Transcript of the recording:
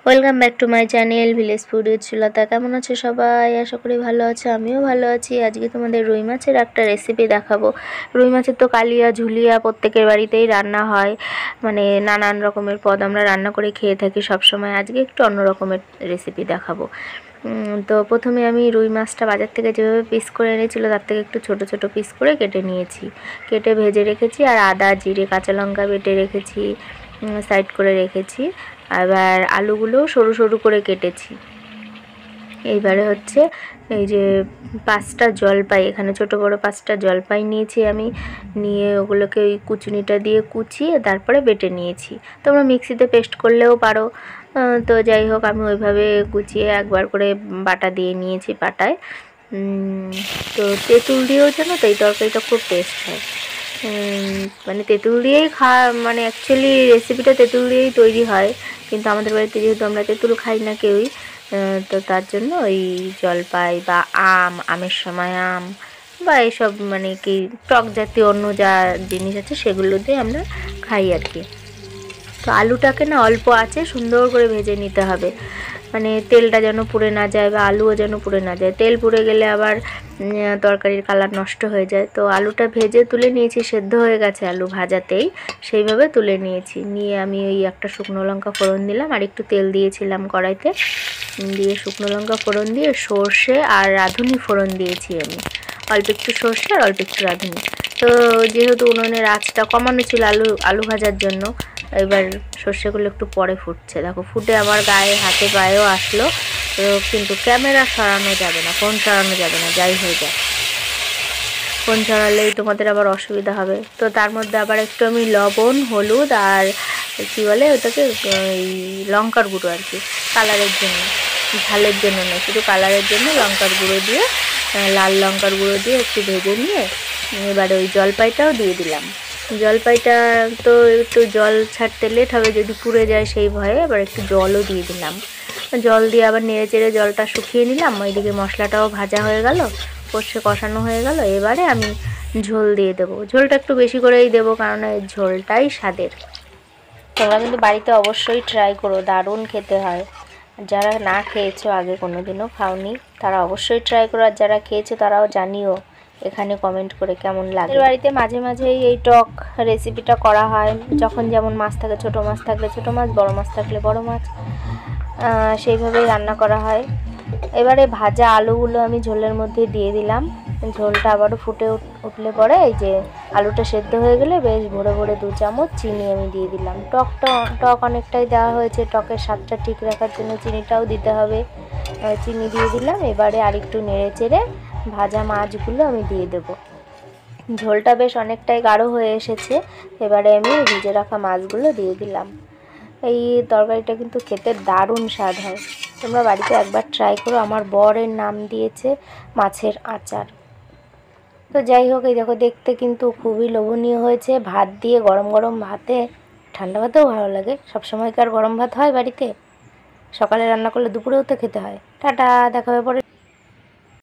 Welcome back to my channel village food with Sulata. কেমন আছো সবাই? আশা করি ভালো আছো, আমিও ভালো আছি। আজকে তোমাদের রুই মাছের একটা রেসিপি দেখাবো। রুই মাছের তো কালিয়া ঝুলিয়া প্রত্যেকের বাড়িতেই রান্না হয়, মানে নানান রকমের পদ আমরা রান্না করে খেয়ে থাকি সবসময়। আজকে একটু অন্য রকমের রেসিপি দেখাবো। তো প্রথমে আমি রুই মাছটা বাজার থেকে যেভাবে পিস করে এনেছিল তার থেকে একটু ছোট ছোট পিস করে কেটে নিয়েছি, কেটে ভেজে রেখেছি। আর আদা জিরে কাঁচা লঙ্কা বেটে রেখেছি, সাইড করে রেখেছি। আবার আলুগুলো সরু সরু করে কেটেছি। এইবারে হচ্ছে এই যে 5টা জলপাই, এখানে ছোট বড় 5টা জলপাই নিয়েছি আমি, নিয়ে ওগুলোকে ওই কুচুনিটা দিয়ে কুচিয়ে তারপরে বেটে নিয়েছি। তোমরা মিক্সিতে পেস্ট করলেও পারো, তো যাই হোক আমি ওইভাবে কুচিয়ে একবার করে বাটা দিয়ে নিয়েছি পাটায়। তো তেঁতুল দিয়েও জানো তো এই তরকারিটা খুব টেস্ট হয়। মানে তেঁতুল দিয়েই মানে অ্যাকচুয়ালি রেসিপিটা তেঁতুল দিয়েই তৈরি হয়, কিন্তু আমাদের বাড়িতে যেহেতু আমরা তেঁতুল খাই না কেউই, তো তার জন্য ওই জলপাই বা আমের সময় আম বা এসব মানে কি টক জাতীয় অন্য যা জিনিস আছে সেগুলো দিয়ে আমরা খাই আর কি। তো আলুটাকে না অল্প আঁচে সুন্দর করে ভেজে নিতে হবে, মানে তেলটা যেন পুড়ে না যায় বা আলুও যেন পুড়ে না যায়। তেল পুড়ে গেলে আবার তরকারির কালার নষ্ট হয়ে যায়। তো আলুটা ভেজে তুলে নিয়েছি, সেদ্ধ হয়ে গেছে আলু ভাজাতেই, সেইভাবে তুলে নিয়েছি। নিয়ে আমি ওই একটা শুকনো লঙ্কা ফোড়ন দিলাম, আর একটু তেল দিয়েছিলাম কড়াইতে, দিয়ে শুকনো লঙ্কা ফোড়ন দিয়ে সর্ষে আর রাঁধুনি ফোড়ন দিয়েছি আমি, অল্প একটু সর্ষে আর অল্প একটু রাঁধুনি। তো যেহেতু উনুনের আঁচটা কমানো ছিল আলু ভাজার জন্য, এবার সর্ষেগুলো একটু পরে ফুটছে, দেখো ফুটে আমার গায়ে হাতে পায়েও আসলো। তো কিন্তু ক্যামেরা সরানো যাবে না, ফোন সরানো যাবে না, যাই হয়ে যায়। ফোন সরালেই তোমাদের আবার অসুবিধা হবে। তো তার মধ্যে আবার একটু আমি লবণ হলুদ আর কী বলে ওটাকে এই লঙ্কার গুঁড়ো আর কি, কালারের জন্য, ঝালের জন্য নয়, শুধু কালারের জন্য লঙ্কার গুঁড়ো দিয়ে, লাল লঙ্কার গুঁড়ো দিয়ে একটু ভেজে নিয়ে এবারে ওই জলপাইটাও দিয়ে দিলাম। জলপাইটা তো একটু জল ছাড়তে লেট হবে যদি পুড়ে যায় সেই ভয়ে, আবার একটু জলও দিয়ে দিলাম। জল দিয়ে আবার নেড়ে চেড়ে জলটা শুকিয়ে নিলাম। ওইদিকে মশলাটাও ভাজা হয়ে গেল, কষে কষানো হয়ে গেল। এবারে আমি ঝোল দিয়ে দেবো, ঝোলটা একটু বেশি করেই দেবো, কারণ এই ঝোলটাই স্বাদের। তোমরা কিন্তু বাড়িতে অবশ্যই ট্রাই করো, দারুণ খেতে হয়। যারা না খেয়েছো, আগে কোনো দিনও খাওনি, তারা অবশ্যই ট্রাই করো। আর যারা খেয়েছো তারাও জানিও এখানে কমেন্ট করে কেমন লাগে। বাড়িতে মাঝে মাঝেই এই টক রেসিপিটা করা হয়, যখন যেমন মাছ থাকে, ছোটো মাছ থাকলে ছোটো মাছ, বড়ো মাছ থাকলে বড়ো মাছ, সেইভাবেই রান্না করা হয়। এবারে ভাজা আলুগুলো আমি ঝোলের মধ্যে দিয়ে দিলাম। ঝোলটা আবারও ফুটে উঠলে পরে এই যে আলুটা সেদ্ধ হয়ে গেলে বেশ ভরে ভরে 2 চামচ চিনি আমি দিয়ে দিলাম। টক অনেকটাই দেওয়া হয়েছে, টকের স্বাদটা ঠিক রাখার জন্য চিনিটাও দিতে হবে। চিনি দিয়ে দিলাম। এবারে আরেকটু নেড়ে চেড়ে ভাজা মাছগুলো আমি দিয়ে দেবো। ঝোলটা বেশ অনেকটাই গাঢ় হয়ে এসেছে। এবারে আমি ভিজে রাখা মাছগুলো দিয়ে দিলাম। এই তরকারিটা কিন্তু খেতে দারুণ স্বাদ হয়, তোমরা বাড়িতে একবার ট্রাই করো। আমার বরের নাম দিয়েছে মাছের আচার। তো যাই হোক, এই দেখো দেখতে কিন্তু খুবই লোভনীয় হয়েছে। ভাত দিয়ে, গরম গরম ভাতে, ঠান্ডা ভাতেও ভালো লাগে। সবসময় কি আর গরম ভাত হয় বাড়িতে? সকালে রান্না করলে দুপুরেও তো খেতে হয়। টাটা, দেখা হবে পরে।